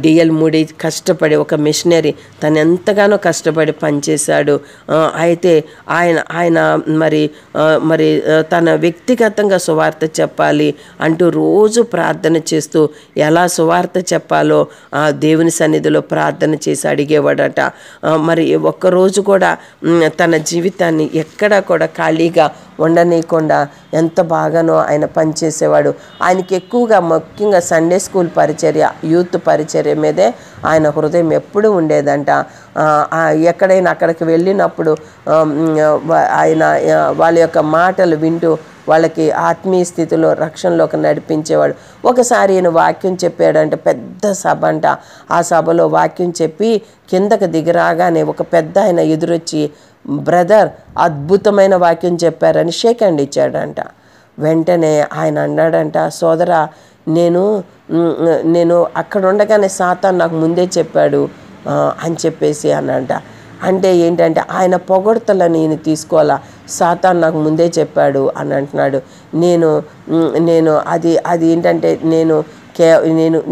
డిఎల్ మూడీ కష్టపడి ఒక మిషనరీ తను ఎంతగానో కష్టపడి పనిచేశాడు. అయితే ఆయన మరి తన వ్యక్తిగతంగా సువార్త చెప్పాలి అంటూ రోజు ప్రార్థన చేస్తూ ఎలా సువార్త చెప్పాలో దేవుని సన్నిధిలో ప్రార్థన చేసి అడిగేవాడట. మరి ఒక్కరోజు కూడా తన జీవితాన్ని ఎక్కడా కూడా ఖాళీగా ఉండనీయకుండా ఎంత బాగానో ఆయన పనిచేసేవాడు. ఆయనకి ఎక్కువగా ముఖ్యంగా సండే స్కూల్ పరిచర్య, యూత్ పరిచర్య మీదే ఆయన హృదయం ఎప్పుడూ ఉండేదంట. ఎక్కడైనా అక్కడికి వెళ్ళినప్పుడు ఆయన వాళ్ళ యొక్క మాటలు వింటూ వాళ్ళకి ఆత్మీయ స్థితిలో రక్షణలోకి నడిపించేవాడు. ఒకసారి ఈయన వాక్యం చెప్పాడంటే, పెద్ద సభ అంట, ఆ సభలో వాక్యం చెప్పి కిందకి దిగిరాగానే ఒక పెద్ద ఆయన ఎదురొచ్చి, బ్రదర్ అద్భుతమైన వాక్యం చెప్పారని షేక్ హ్యాండ్ ఇచ్చాడంట. వెంటనే ఆయన అన్నాడంట, సోదరా నేను అక్కడ ఉండగానే సాతాను నాకు ముందే చెప్పాడు అని చెప్పేసి అనంట. అంటే ఏంటంటే ఆయన పొగడ్తలని ఈయన తీసుకోవాలా, సాతాను నాకు ముందే చెప్పాడు అని అంటున్నాడు. నేను అది ఏంటంటే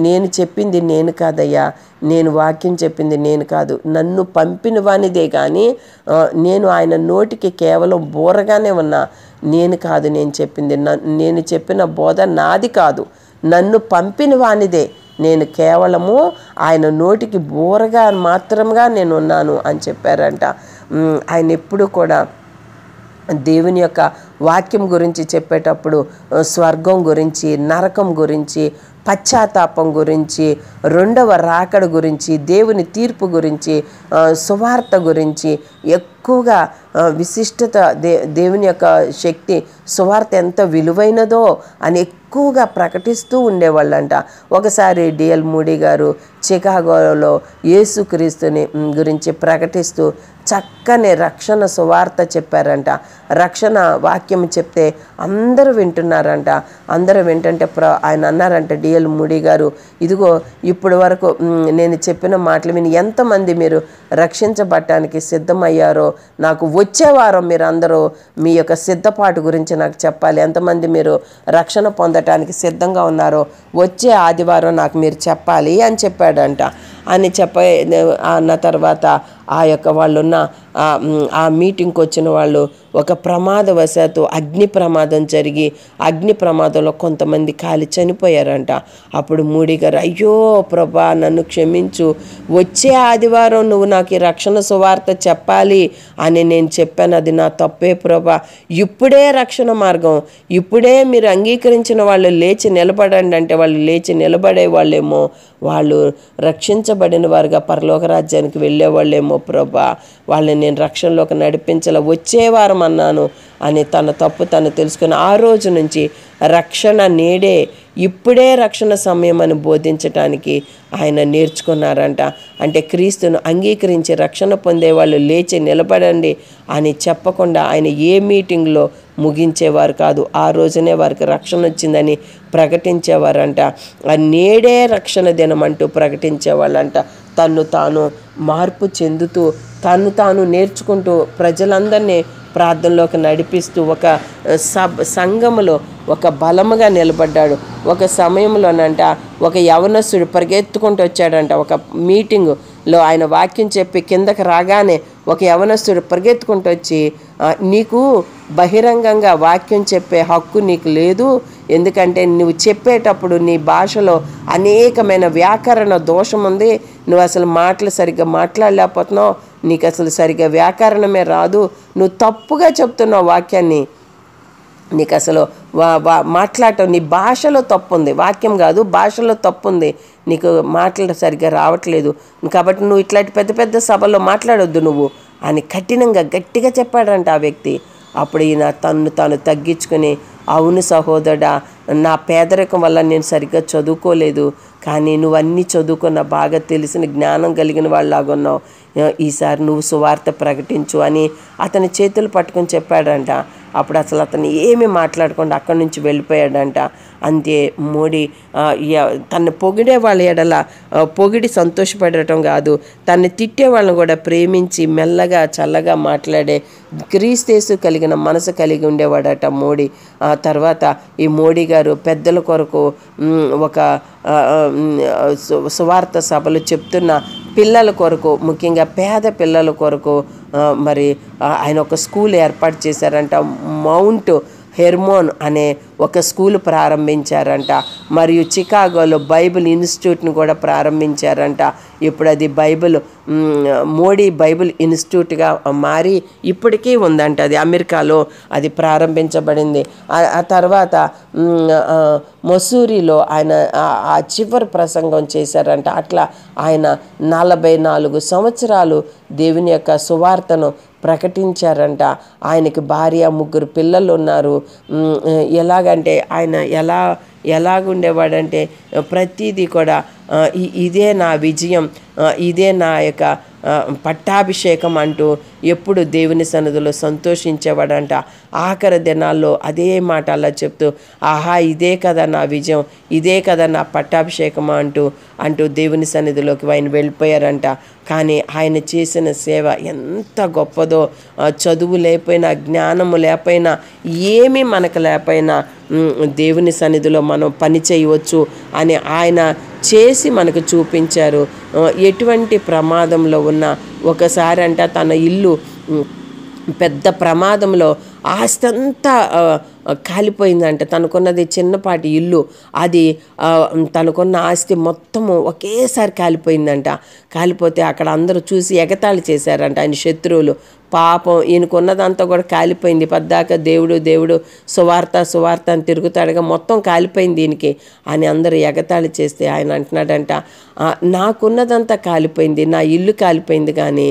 నేను చెప్పింది నేను కాదయ్యా, నేను వాక్యం చెప్పింది నేను కాదు, నన్ను పంపిన వానిదే కానీ నేను ఆయన నోటికి కేవలం బోరగానే ఉన్నా, నేను కాదు నేను చెప్పింది, నేను చెప్పిన బోధ నాది కాదు, నన్ను పంపిన వానిదే, నేను కేవలము ఆయన నోటికి బోరగా మాత్రంగా నేను ఉన్నాను అని చెప్పారంట. ఆయన ఎప్పుడు కూడా దేవుని యొక్క వాక్యం గురించి చెప్పేటప్పుడు స్వర్గం గురించి, నరకం గురించి, పశ్చాత్తాపం గురించి, రెండవ రాకడ గురించి, దేవుని తీర్పు గురించి, సువార్త గురించి ఎక్కువగా విశిష్టత, దేవుని యొక్క శక్తి, సువార్త ఎంత విలువైనదో అని ఎక్కువగా ప్రకటిస్తూ ఉండేవాళ్ళంట. ఒకసారి డిఎల్ మూడీ గారు చికాగోలో యేసుక్రీస్తుని గురించి ప్రకటిస్తూ చక్కని రక్షణ సువార్త చెప్పారంట. రక్షణ వాక్యం చెప్తే అందరూ వింటున్నారంట. అందరూ వింటుంటే ఆయన అన్నారంట డిఎల్ మూడీ గారు, ఇదిగో ఇప్పుడు వరకు నేను చెప్పిన మాటలు విని ఎంతమంది మీరు రక్షించబడటానికి సిద్ధమయ్యారో నాకు వచ్చే వారం మీరు అందరూ మీ యొక్క సిద్ధపాటు గురించి నాకు చెప్పాలి, ఎంతమంది మీరు రక్షణ పొందటానికి సిద్ధంగా ఉన్నారో వచ్చే ఆదివారం నాకు మీరు చెప్పాలి అని చెప్పాడంట. అని అన్న తర్వాత ఆ యొక్క వాళ్ళున్న ఆ మీటింగ్కి వచ్చిన వాళ్ళు ఒక ప్రమాదవశాత్తు అగ్ని ప్రమాదం జరిగి అగ్ని ప్రమాదంలో కొంతమంది కాలి చనిపోయారంట. అప్పుడు మూడీ గారు, అయ్యో ప్రభా నన్ను క్షమించు, వచ్చే ఆదివారం నువ్వు నాకు ఈ రక్షణ సువార్త చెప్పాలి అని నేను చెప్పాను, అది నా తప్పే ప్రభా, ఇప్పుడే రక్షణ మార్గం, ఇప్పుడే మీరు అంగీకరించిన వాళ్ళు లేచి నిలబడండి అంటే వాళ్ళు లేచి నిలబడే వాళ్ళేమో, వాళ్ళు రక్షించబడిన వారుగా పరలోక రాజ్యానికి వెళ్ళేవాళ్ళేమో ప్రభా, వాళ్ళని నేను రక్షణలోకి నడిపించాల, వచ్చే వారం అన్నాను అని తన తప్పు తను తెలుసుకుని ఆ రోజు నుంచి రక్షణ నేడే, ఇప్పుడే రక్షణ సమయం అని బోధించటానికి ఆయన నేర్చుకున్నారంట. అంటే క్రీస్తును అంగీకరించి రక్షణ పొందేవాళ్ళు లేచి నిలబడండి అని చెప్పకుండా ఆయన ఏ మీటింగ్లో ముగించేవారు కాదు. ఆ రోజునే వారికి రక్షణ వచ్చిందని ప్రకటించేవారంట. నేడే రక్షణ దినం అంటూ ప్రకటించేవాళ్ళంట. తన్ను తాను మార్పు చెందుతూ తను తాను నేర్చుకుంటూ ప్రజలందరినీ ప్రార్థనలోకి నడిపిస్తూ ఒక సంఘములో ఒక బలముగా నిలబడ్డాడు. ఒక సమయంలోనంట ఒక యవనస్తుడు పరిగెత్తుకుంటూ వచ్చాడంట. ఒక మీటింగులో ఆయన వాక్యం చెప్పి కిందకి రాగానే ఒక యవనస్తుడు పరిగెత్తుకుంటూ వచ్చి, నీకు బహిరంగంగా వాక్యం చెప్పే హక్కు నీకు లేదు, ఎందుకంటే నువ్వు చెప్పేటప్పుడు నీ భాషలో అనేకమైన వ్యాకరణ దోషం ఉంది, నువ్వు అసలు మాటలు సరిగ్గా మాట్లాడలేకపోతున్నావు, నీకు అసలు సరిగ్గా వ్యాకరణమే రాదు, నువ్వు తప్పుగా చెప్తున్నావు వాక్యాన్ని, నీకు అసలు మాట్లాడటం నీ భాషలో తప్పు ఉంది, వాక్యం కాదు భాషలో తప్పు ఉంది, నీకు మాటలు సరిగ్గా రావట్లేదు, కాబట్టి నువ్వు ఇట్లాంటి పెద్ద పెద్ద సభల్లో మాట్లాడొద్దు నువ్వు అని కఠినంగా గట్టిగా చెప్పాడంట ఆ వ్యక్తి. అప్పుడు ఈయన తన్ను తాను తగ్గించుకుని, అవును సహోదరుడా, నా పేదరికం వల్ల నేను సరిగ్గా చదువుకోలేదు, కానీ నువ్వు అన్నీ చదువుకున్న బాగా తెలిసిన జ్ఞానం కలిగిన వాళ్ళలాగా ఉన్నావు, ఈసారి నువ్వు సువార్త ప్రకటించు అని అతని చేతులు పట్టుకొని చెప్పాడంట. అప్పుడు అసలు అతను ఏమీ మాట్లాడకుండా అక్కడి నుంచి వెళ్ళిపోయాడంట. అంతే మోడీ తను పొగిడే వాళ్ళ ఎడల పొగిడి సంతోషపడటం కాదు, తను తిట్టే వాళ్ళని కూడా ప్రేమించి మెల్లగా చల్లగా మాట్లాడే క్రీస్తు కలిగిన మనసు కలిగి ఉండేవాడట మోడీ. ఆ తర్వాత ఈ మోడీ గారు పెద్దల కొరకు ఒక సువార్త సభలు చెప్తున్న పిల్లల కొరకు, ముఖ్యంగా పేద పిల్లల కొరకు మరి ఆయన ఒక స్కూల్ ఏర్పాటు చేశారంట. మౌంట్ హెర్మోన్ అనే ఒక స్కూల్ ప్రారంభించారంట. మరియు చికాగోలో బైబిల్ ఇన్స్టిట్యూట్ని కూడా ప్రారంభించారంట. ఇప్పుడు అది మోడీ బైబిల్ ఇన్స్టిట్యూట్గా మారి ఇప్పటికీ ఉందంట. అది అమెరికాలో అది ప్రారంభించబడింది. ఆ తర్వాత మసూరిలో ఆయన ఆ చివరి ప్రసంగం చేశారంట. అట్లా ఆయన 44 సంవత్సరాలు దేవుని యొక్క సువార్తను ప్రకటించారంట. ఆయనకి భార్య 3 పిల్లలు ఉన్నారు. ఎలాగంటే ఆయన ఎలాగుండేవాడంటే ప్రతిదీ కూడా ఇదే నా విజయం, ఇదే నా యొక్క పట్టాభిషేకం అంటూ ఎప్పుడు దేవుని సన్నిధిలో సంతోషించేవాడంట. ఆఖరి దినాల్లో అదే మాట అలా చెప్తూ, ఆహా ఇదే కదా నా విజయం, ఇదే కదా నా పట్టాభిషేకం అంటూ దేవుని సన్నిధిలోకి ఆయన వెళ్ళిపోయారంట. కానీ ఆయన చేసిన సేవ ఎంత గొప్పదో, చదువు లేకపోయినా జ్ఞానము లేకపోయినా ఏమీ మనకు లేకపోయినా దేవుని సన్నిధిలో మనం పని చేయవచ్చు అని ఆయన చేసి మనకు చూపించారు. ఎటువంటి ప్రమాదంలో ఉన్నా ఒకసారి అంట తన ఇల్లు పెద్ద ప్రమాదంలో ఆస్తి అంతా కాలిపోయిందంట. తనకున్నది చిన్నపాటి ఇల్లు, అది తనకున్న ఆస్తి మొత్తము ఒకేసారి కాలిపోయిందంట. కాలిపోతే అక్కడ అందరూ చూసి ఎగతాళి చేశారంట ఆయన శత్రువులు. పాపం ఈయనకున్నదంతా కూడా కాలిపోయింది, పద్దాక దేవుడు సువార్త అని తిరుగుతాడుగా, మొత్తం కాలిపోయింది దీనికి అని అందరూ ఎగతాళి చేస్తే ఆయన అంటున్నాడంట, నాకున్నదంతా కాలిపోయింది, నా ఇల్లు కాలిపోయింది, కానీ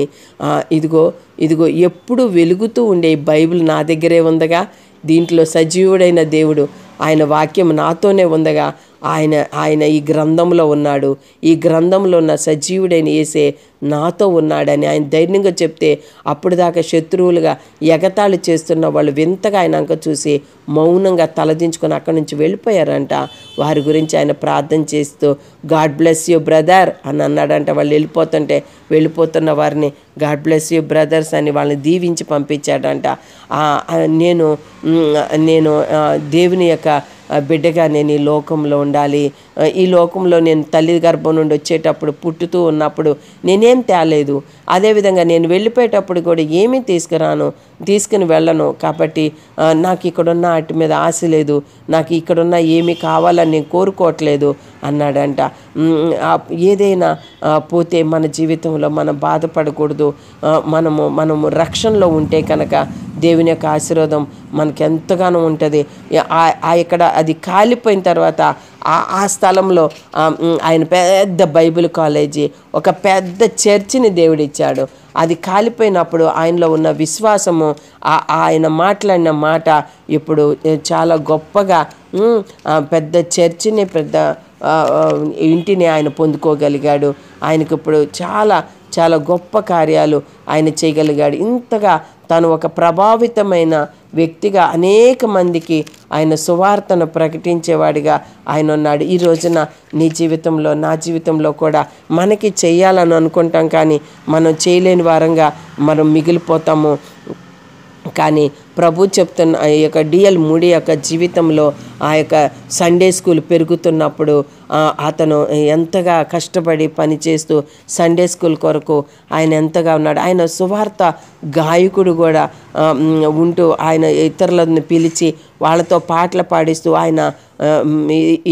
ఇదిగో ఎప్పుడు వెలుగుతూ ఉండే ఈ బైబిల్ నా దగ్గరే ఉందగా, దీంట్లో సజీవుడైన దేవుడు ఆయన వాక్యం నాతోనే ఉందగా, ఆయన ఈ గ్రంథంలో ఉన్నాడు, ఈ గ్రంథంలో ఉన్న సజీవుడైన యేసే నాతో ఉన్నాడని ఆయన ధైర్యంగా చెప్తే అప్పుడు దాకా శత్రువులుగా ఎగతాళి చేస్తున్న వాళ్ళు వింతగా ఆయన అంక చూసి మౌనంగా తలదించుకొని అక్కడి నుంచి వెళ్ళిపోయారంట. వారి గురించి ఆయన ప్రార్థన చేస్తూ గాడ్ బ్లెస్ యూ బ్రదర్ అని అన్నాడంట. వాళ్ళు వెళ్ళిపోతున్న వారిని గాడ్ బ్లెస్ యూ బ్రదర్స్ అని వాళ్ళని దీవించి పంపించాడంట. నేను దేవుని యొక్క బిడ్డగా నేను ఈ లోకంలో ఉండాలి. ఈ లోకంలో నేను తల్లి గర్భం నుండి వచ్చేటప్పుడు పుట్టుతూ ఉన్నప్పుడు నేనేం తేలేదు, అదేవిధంగా నేను వెళ్ళిపోయేటప్పుడు కూడా ఏమీ తీసుకుని వెళ్ళను. కాబట్టి నాకు ఇక్కడున్న వాటి మీద ఆశ లేదు, నాకు ఇక్కడున్న ఏమీ కావాలని నేను కోరుకోవట్లేదు అన్నాడంట. ఏదైనా పోతే మన జీవితంలో మనం బాధపడకూడదు. మనము రక్షణలో ఉంటే కనుక దేవుని యొక్క ఆశీర్వాదం మనకి ఎంతగానో ఉంటుంది. ఇక్కడ అది కాలిపోయిన తర్వాత ఆ స్థలంలో ఆయన పెద్ద బైబిల్ కాలేజీ, ఒక పెద్ద చర్చిని దేవుడిచ్చాడు. అది కాలిపోయినప్పుడు ఆయనలో ఉన్న విశ్వాసము, ఆయన మాట్లాడిన మాట ఇప్పుడు చాలా గొప్పగా పెద్ద చర్చిని, పెద్ద ఇంటిని ఆయన పొందుకోగలిగాడు. ఆయనకు ఇప్పుడు చాలా చాలా గొప్ప కార్యాలు ఆయన చేయగలిగాడు. ఇంతగా తను ఒక ప్రభావితమైన వ్యక్తిగా అనేక మందికి ఆయన సువార్తను ప్రకటించేవాడిగా ఆయన ఉన్నాడు. ఈ రోజున నీ జీవితంలో, నా జీవితంలో కూడా మనకి చేయాలని అనుకుంటాం, కానీ మనం చేయలేని వారంగా మనం మిగిలిపోతాము. కానీ ప్రభు చెప్తున్న ఈ యొక్క డిఎల్ మూడీ యొక్క జీవితంలో ఆ యొక్క సండే స్కూల్ పెరుగుతున్నప్పుడు అతను ఎంతగా కష్టపడి పనిచేస్తూ సండే స్కూల్ కొరకు ఆయన ఎంతగా ఉన్నాడు. ఆయన సువార్త గాయకుడు కూడా ఉంటూ ఆయన ఇతరులను పిలిచి వాళ్ళతో పాటలు పాడిస్తూ ఆయన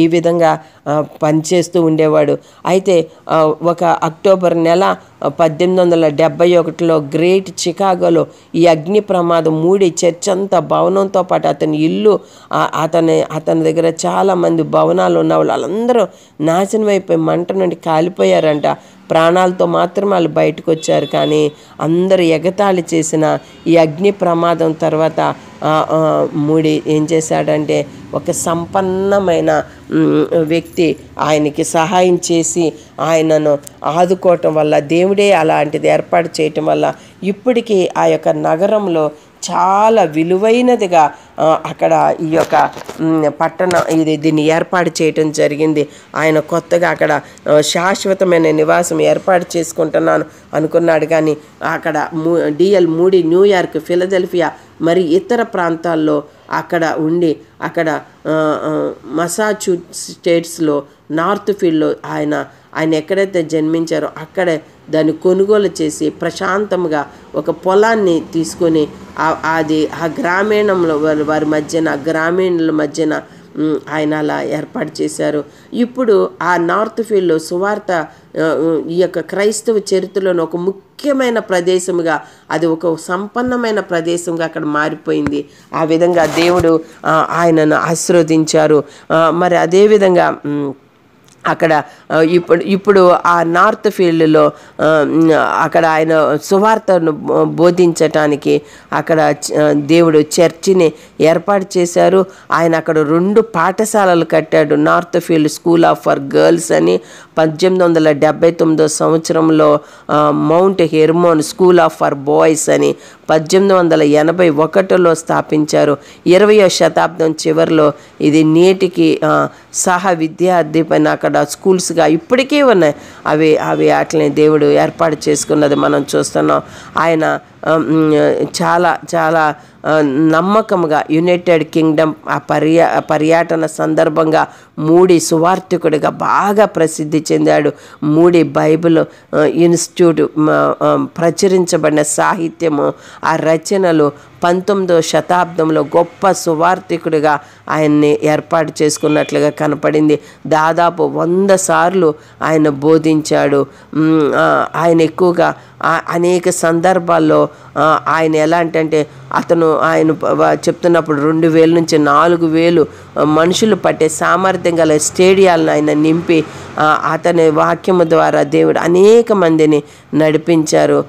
ఈ విధంగా పనిచేస్తూ ఉండేవాడు. అయితే ఒక అక్టోబర్ నెల 1871లో గ్రేట్ చికాగోలో ఈ అగ్ని ప్రమాదం మూడి చర్చ్ అంతా భవనంతో పాటు అతని ఇల్లు, అతని దగ్గర చాలామంది భవనాలు ఉన్న వాళ్ళందరూ నాశనం అయిపోయి మంట నుండి కాలిపోయారంట. ప్రాణాలతో మాత్రం వాళ్ళు బయటకు వచ్చారు. కానీ అందరూ ఎగతాళి చేసిన ఈ అగ్ని ప్రమాదం తర్వాత మూడి ఏం చేశాడంటే ఒక సంపన్నమైన వ్యక్తి ఆయనకి సహాయం చేసి ఆయనను ఆదుకోవటం వల్ల, దేవుడే అలాంటిది ఏర్పాటు చేయటం వల్ల ఇప్పటికీ ఆ యొక్క నగరంలో చాలా విలువైనదిగా అక్కడ ఈ యొక్క దీన్ని ఏర్పాటు చేయటం జరిగింది. ఆయన కొత్తగా అక్కడ శాశ్వతమైన నివాసం ఏర్పాటు చేసుకుంటున్నాను అనుకున్నాడు. కానీ అక్కడ డిఎల్ మూడీ న్యూయార్క్, ఫిలదెల్ఫియా మరి ఇతర ప్రాంతాల్లో అక్కడ ఉండి అక్కడ మసాచ్యూసెట్స్లో నార్త్ ఫీల్డ్లో ఆయన ఎక్కడైతే జన్మించారో అక్కడే దాన్ని కొనుగోలు చేసి ప్రశాంతంగా ఒక పొలాన్ని తీసుకొని అది ఆ గ్రామీణంలో వారి మధ్యన, గ్రామీణుల మధ్యన ఆయన అలా ఏర్పాటు చేశారు. ఇప్పుడు ఆ నార్త్ ఫీల్డ్లో సువార్త ఈ యొక్క క్రైస్తవ చరిత్రలోని ఒక ముఖ్యమైన ప్రదేశముగా, అది ఒక సంపన్నమైన ప్రదేశంగా అక్కడ మారిపోయింది. ఆ విధంగా దేవుడు ఆయనను ఆశీర్వదించారు. మరి అదేవిధంగా అక్కడ ఇప్పుడు ఆ నార్త్ ఫీల్డ్లో అక్కడ ఆయన సువార్తను బోధించటానికి అక్కడ దేవుడు చర్చిని ఏర్పాటు చేశారు. ఆయన అక్కడ 2 పాఠశాలలు కట్టాడు. North field school for girls అని 1879 సంవత్సరంలో, mount Hermon school for boys అని 1881లో స్థాపించారు. 20వ శతాబ్దం చివరిలో ఇది నేటికి సహ విద్యార్థి పైన అక్కడ స్కూల్స్గా ఇప్పటికీ ఉన్నాయి. అవి వాటిని దేవుడు ఏర్పాటు చేసుకున్నది మనం చూస్తున్నాం. ఆయన చాలా చాలా నమ్మకంగా యునైటెడ్ కింగ్డమ్ ఆ పర్యటన సందర్భంగా మూడీ సువార్థికుడిగా బాగా ప్రసిద్ధి చెందాడు. మూడీ బైబిల్ ఇన్స్టిట్యూట్ ప్రచురించబడిన సాహిత్యము, ఆ రచనలు 19వ శతాబ్దంలో గొప్ప సువార్థికుడిగా ఆయన్ని ఏర్పాటు చేసుకున్నట్లుగా కనపడింది. దాదాపు 100 సార్లు ఆయన బోధించాడు. ఆయన ఎక్కువగా అనేక సందర్భాల్లో ఆయన ఎలా అంటే ఆయన చెప్తున్నప్పుడు 2000 నుంచి 4000 మనుషులు పట్టే సామర్థ్యం గల స్టేడియాలను ఆయన నింపి అతని వాక్యము ద్వారా దేవుడు అనేక మందిని నడిపించారు.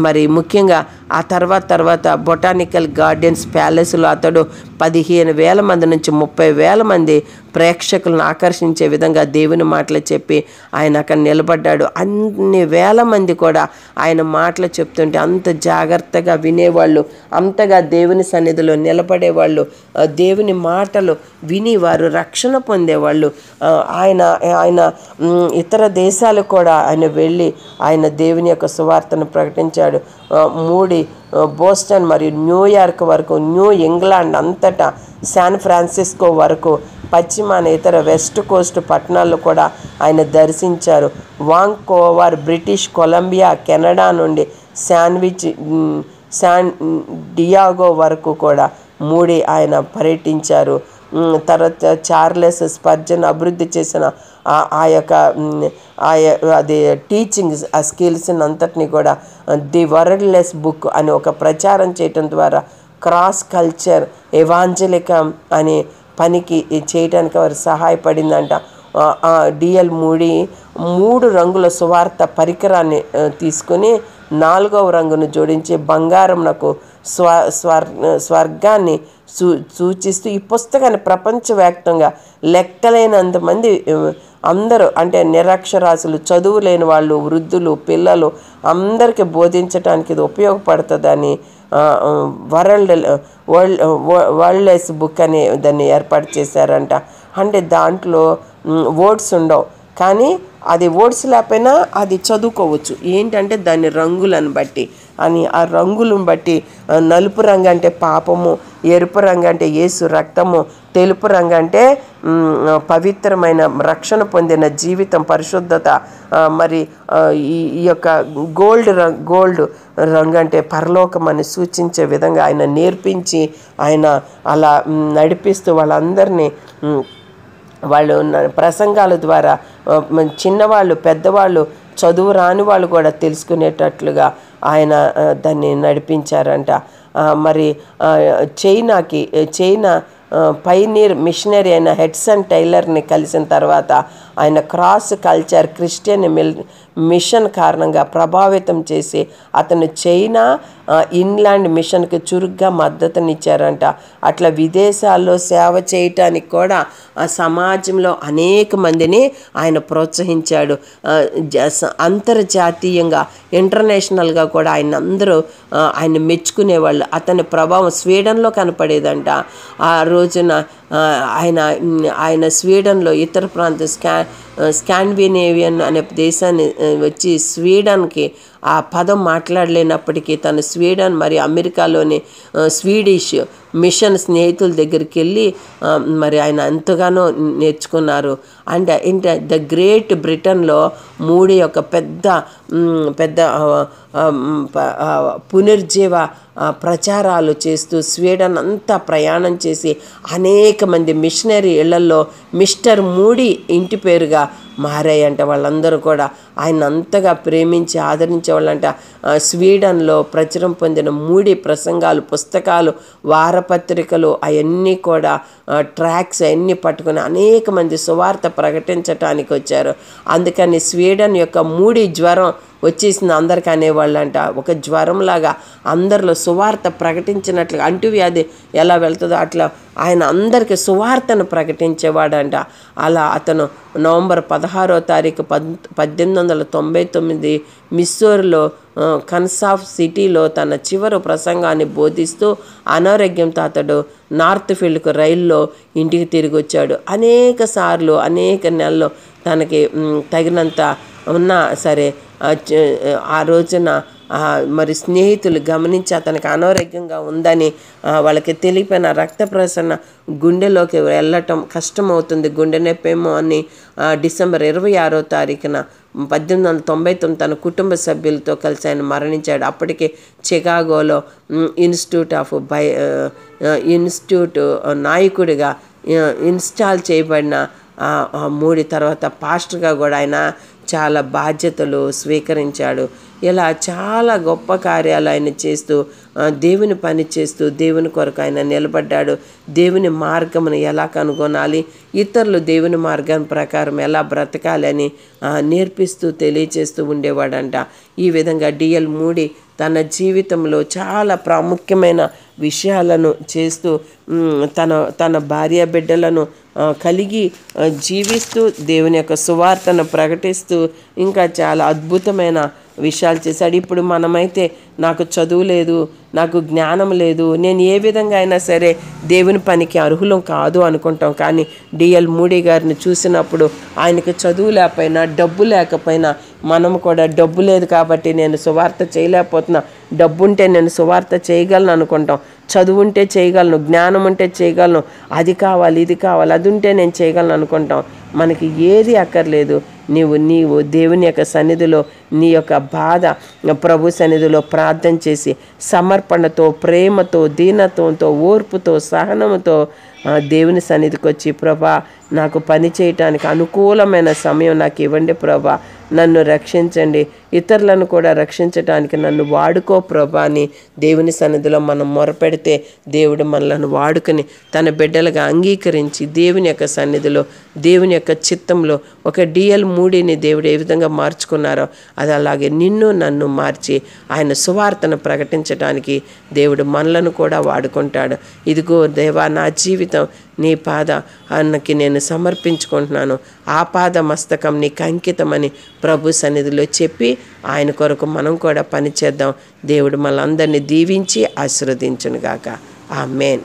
మరి ముఖ్యంగా ఆ తర్వాత బొటానికల్ గార్డెన్స్ ప్యాలెస్లో అతడు 15,000 మంది నుంచి 30,000 మంది ప్రేక్షకులను ఆకర్షించే విధంగా దేవుని మాటలు చెప్పి ఆయన అక్కడ నిలబడ్డాడు. అన్ని వేల మంది కూడా ఆయన మాటలు చెప్తుంటే అంత జాగ్రత్తగా వినేవాళ్ళు, అంతగా దేవుని సన్నిధిలో నిలబడేవాళ్ళు, దేవుని మాటలు విని వారు రక్షణ పొందేవాళ్ళు. ఆయన ఆయన ఇతర దేశాలకు కూడా ఆయన వెళ్ళి ఆయన దేవుని యొక్క సువార్తను ప్రకటించాడు. బోస్టన్ మరియు న్యూయార్క్ వరకు, న్యూ ఇంగ్లాండ్ అంతటా, శాన్ ఫ్రాన్సిస్కో వరకు, పశ్చిమాన ఇతర వెస్ట్ కోస్ట్ పట్టణాల్లో కూడా ఆయన దర్శించారు. వాంకోవర్, బ్రిటిష్ కొలంబియా, కెనడా నుండి శాన్ డియాగో వరకు కూడా మూడి ఆయన పర్యటించారు. తర్వాత చార్లెస్ స్పర్జన్ అభివృద్ధి చేసిన ఆ యొక్క అది టీచింగ్స్, ఆ స్కిల్స్ని అంతటినీ కూడా ది వరల్డ్లెస్ బుక్ అని ఒక ప్రచారం చేయటం ద్వారా క్రాస్ కల్చర్ ఎవాంజలికం అనే పనికి చేయడానికి వారు సహాయపడిందంట. డిఎల్ మూడి 3 రంగుల సువార్త పరికరాన్ని తీసుకుని 4వ రంగును జోడించి బంగారంనకు స్వర్గాన్ని సూచిస్తూ ఈ పుస్తకాన్ని ప్రపంచవ్యాప్తంగా లెక్కలేనంత మంది అందరూ, అంటే నిరక్షరాస్యులు, చదువు లేని వాళ్ళు, వృద్ధులు, పిల్లలు అందరికీ బోధించడానికి ఇది ఉపయోగపడుతుందని వరల్డ్లెస్ బుక్ అని దాన్ని ఏర్పాటు చేశారంట. అంటే దాంట్లో వర్డ్స్ ఉండవు, కానీ అది వర్డ్స్ లేకపోయినా అది చదువుకోవచ్చు. ఏంటంటే దాని రంగులను బట్టి అని, ఆ రంగులను బట్టి నలుపు రంగు అంటే పాపము, ఎరుపు రంగు అంటే యేసు రక్తము, తెలుపు రంగు అంటే పవిత్రమైన రక్షణ పొందిన జీవితం, పరిశుద్ధత, మరి ఈ యొక్క గోల్డ్ రంగు అంటే పరలోకం అని సూచించే విధంగా ఆయన నేర్పించి ఆయన అలా నడిపిస్తూ వాళ్ళందరినీ వాళ్ళు ప్రసంగాల ద్వారా చిన్నవాళ్ళు, పెద్దవాళ్ళు, చదువు రాని వాళ్ళు కూడా తెలుసుకునేటట్లుగా ఆయన దాన్ని నడిపించారంట. మరి చైనా పైనీర్ మిషనరీ అయిన హెడ్సన్ టైలర్ని కలిసిన తర్వాత ఆయన క్రాస్ కల్చర్ క్రిస్టియన్ మిషన్ కారణంగా ప్రభావితం చేసి అతను చైనా ఇన్లాండ్ మిషన్కి చురుగ్గా మద్దతునిచ్చారంట. అట్లా విదేశాల్లో సేవ చేయటానికి కూడా ఆ సమాజంలో అనేక మందిని ఆయన ప్రోత్సహించాడు. అంతర్జాతీయంగా, ఇంటర్నేషనల్గా కూడా ఆయన మెచ్చుకునేవాళ్ళు. అతని ప్రభావం స్వీడన్లో కనపడేదంట. ఆ రోజున ఆయన స్వీడన్లో ఇతర ప్రాంత స్కాండినేవియన్ అనే దేశాన్ని వచ్చి స్వీడన్కి ఆ పదం మాట్లాడలేనప్పటికీ తను స్వీడన్ మరియు అమెరికాలోని స్వీడిష్ మిషన్ స్నేహితుల దగ్గరికి వెళ్ళి మరి ఆయన ఎంతగానో నేర్చుకున్నారు. అండ్ ద గ్రేట్ బ్రిటన్లో మూడి యొక్క పెద్ద పునర్జీవ ప్రచారాలు చేస్తూ స్వీడన్ అంతా ప్రయాణం చేసి అనేక మంది మిషనరీ ఇళ్లలో మిస్టర్ మూడి ఇంటి పేరుగా మారాయంట. వాళ్ళందరూ కూడా ఆయన అంతగా ప్రేమించి ఆదరించేవాళ్ళంట. స్వీడన్లో ప్రచురం పొందిన మూడి ప్రసంగాలు, పుస్తకాలు, వారపత్రికలు అవన్నీ కూడా ట్రాక్స్ అవన్నీ పట్టుకుని అనేక మంది సువార్త ప్రకటించటానికి వచ్చారు. అందుకని స్వీడన్ యొక్క మూడి జ్వరం వచ్చేసింది అందరికీ అనేవాళ్ళంట. ఒక జ్వరంలాగా అందరిలో సువార్త ప్రకటించినట్లుగా, అంటువ్యాధి ఎలా వెళ్తుందో అట్లా ఆయన అందరికీ సువార్తను ప్రకటించేవాడంట. అలా అతను నవంబర్ 16వ తారీఖు 1899 మిస్సూరీలో కన్సాఫ్ సిటీలో తన చివరి ప్రసంగాన్ని బోధిస్తూ అనారోగ్యంతో అతడు నార్త్ ఫీల్డ్కు రైల్లో ఇంటికి తిరిగి వచ్చాడు. అనేక సార్లు అనేక నెలలు తనకి తగినంత ఉన్నా సరే ఆ రోజున మరి స్నేహితులు గమనించి అతనికి అనారోగ్యంగా ఉందని వాళ్ళకి తెలిపిన రక్త ప్రసరణ గుండెలోకి వెళ్ళటం కష్టమవుతుంది, గుండె నొప్పేమో అని డిసెంబర్ 26వ తారీఖున 1899 తన కుటుంబ సభ్యులతో కలిసి ఆయన మరణించాడు. అప్పటికే చికాగోలో ఇన్స్టిట్యూట్ నాయకుడిగా ఇన్స్టాల్ చేయబడిన మూడి తర్వాత పాస్టర్గా కూడా ఆయన చాలా బాధ్యతలు స్వీకరించాడు. ఇలా చాలా గొప్ప కార్యాలు ఆయన చేస్తూ దేవుని పని చేస్తూ దేవుని కొరకు ఆయన నిలబడ్డాడు. దేవుని మార్గమును ఎలా కనుగొనాలి, ఇతరులు దేవుని మార్గం ప్రకారం ఎలా బ్రతకాలని నేర్పిస్తూ తెలియచేస్తూ ఉండేవాడంట. ఈ విధంగా డిఎల్ మూడీ తన జీవితంలో చాలా ప్రాముఖ్యమైన విషయాలను చేస్తూ తన భార్య బిడ్డలను కలిగి జీవిస్తూ దేవుని యొక్క సువార్తను ప్రకటిస్తూ ఇంకా చాలా అద్భుతమైన విషయాలు చేశాడు. ఇప్పుడు మనమైతే నాకు చదువు లేదు, నాకు జ్ఞానం లేదు, నేను ఏ విధంగా అయినా సరే దేవుని పనికి అర్హులం కాదు అనుకుంటాం. కానీ డిఎల్ మూడీ గారిని చూసినప్పుడు ఆయనకు చదువు లేకపోయినా డబ్బు లేకపోయినా మనం కూడా డబ్బు లేదు కాబట్టి నేను సువార్త చేయలేకపోతున్నా, డబ్బు ఉంటే నేను సువార్త చేయగలను అనుకుంటాం. చదువు ఉంటే చేయగలను, జ్ఞానం ఉంటే చేయగలను, అది కావాలి ఇది కావాలి, అది ఉంటే నేను చేయగలను అనుకుంటాం. మనకి ఏది అక్కర్లేదు. నీవు దేవుని యొక్క సన్నిధిలో నీ యొక్క బాధ ప్రభు సన్నిధిలో ప్రార్థన చేసి సమర్పణతో, ప్రేమతో, దీనత్వంతో, ఓర్పుతో, సహనముతో దేవుని సన్నిధికి వచ్చి, ప్రభా నాకు పని చేయటానికి అనుకూలమైన సమయం నాకు ఇవ్వండి ప్రభా, నన్ను రక్షించండి, ఇతరులను కూడా రక్షించటానికి నన్ను వాడుకో ప్రభా అని దేవుని సన్నిధిలో మనం మొరపెడితే దేవుడు మనలను వాడుకొని తన బిడ్డలుగా అంగీకరించి దేవుని యొక్క సన్నిధిలో దేవుని యొక్క చిత్తంలో ఒక డిఎల్ మూడీని దేవుడు ఏ విధంగా మార్చుకున్నారో అది అలాగే నిన్ను నన్ను మార్చి ఆయన సువార్తను ప్రకటించడానికి దేవుడు మనలను కూడా వాడుకుంటాడు. ఇదిగో దేవా, నా జీవితం నీ పాద అన్నకి నేను సమర్పించుకుంటున్నాను, ఆ పాద మస్తకం నీకు అంకితమని ప్రభు సన్నిధిలో చెప్పి ఆయన కొరకు మనం కూడా పనిచేద్దాం. దేవుడు మనందరినీ దీవించి ఆశీర్వదించునుగాక. ఆమేన్.